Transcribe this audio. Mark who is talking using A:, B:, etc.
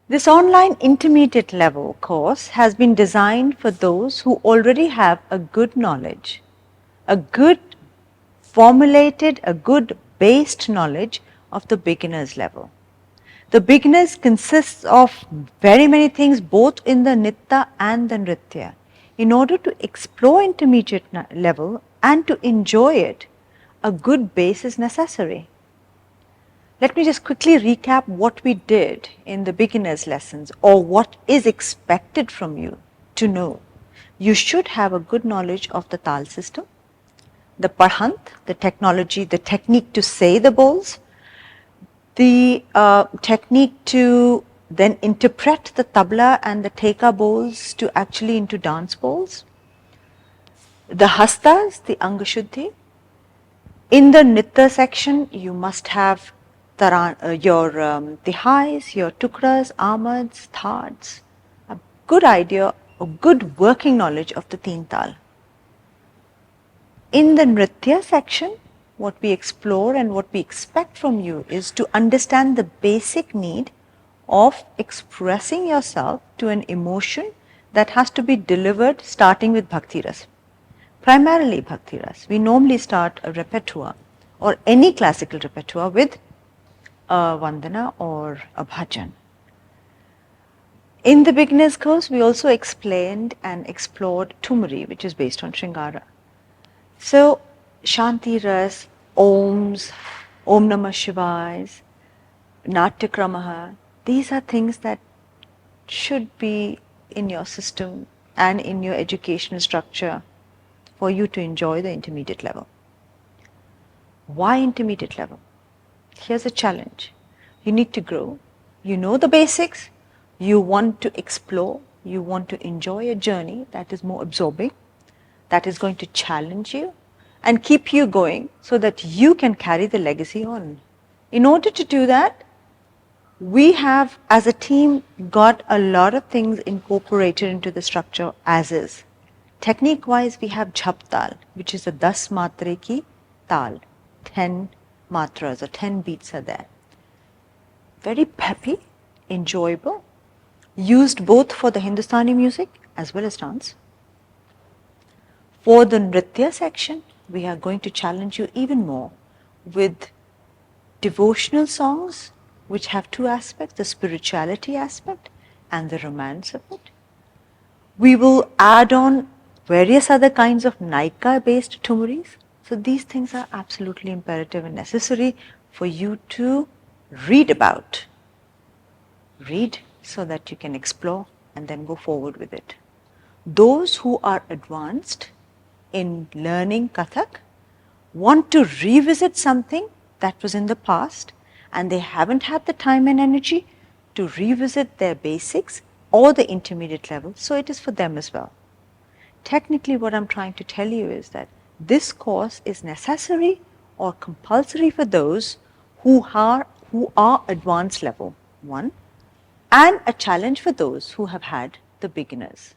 A: This online intermediate level course has been designed for those who already have a good knowledge, a good formulated, a good based knowledge of the beginner's level. The beginners consists of very many things both in the Nitya and the Nritya. In order to explore intermediate level and to enjoy it, a good base is necessary. Let me just quickly recap what we did in the beginner's lessons or what is expected from you to know. You should have a good knowledge of the Tal system, the Parhant, the technology, the technique to say the bowls, the technique to then interpret the tabla and the teka bowls to actually into dance bowls, the hastas, the angashuddhi. In the nitya section, you must have your tihais, your tukras, amads, thads, a good idea, a good working knowledge of the teen tal. In the nritya section, what we explore and what we expect from you is to understand the basic need of expressing yourself to an emotion that has to be delivered starting with Bhakti Ras. Primarily Bhakti Ras. We normally start a repertoire or any classical repertoire with a Vandana or a Bhajan. In the beginner's course, we also explained and explored Thumri, which is based on Shringara. So, Shanti Ras, Oms, Om Namah Shivayas, Natya Kramaha, these are things that should be in your system and in your educational structure for you to enjoy the intermediate level. Why intermediate level? Here's a challenge. You need to grow. You know the basics. You want to explore. You want to enjoy a journey that is more absorbing, that is going to challenge you and keep you going so that you can carry the legacy on. In order to do that, we have as a team got a lot of things incorporated into the structure as is. Technique wise, we have Jhap Tal, which is a 10 matre ki tal. 10 matras or 10 beats are there. Very peppy, enjoyable, used both for the Hindustani music as well as dance. For the Nritya section, we are going to challenge you even more with devotional songs which have two aspects, the spirituality aspect and the romance of it. We will add on various other kinds of Naika based Thumris. So these things are absolutely imperative and necessary for you to read about. Read so that you can explore and then go forward with it. Those who are advanced in learning Kathak want to revisit something that was in the past and they haven't had the time and energy to revisit their basics or the intermediate level, so it is for them as well. Technically, what I'm trying to tell you is that this course is necessary or compulsory for those who are advanced level 1 and a challenge for those who have had the beginners.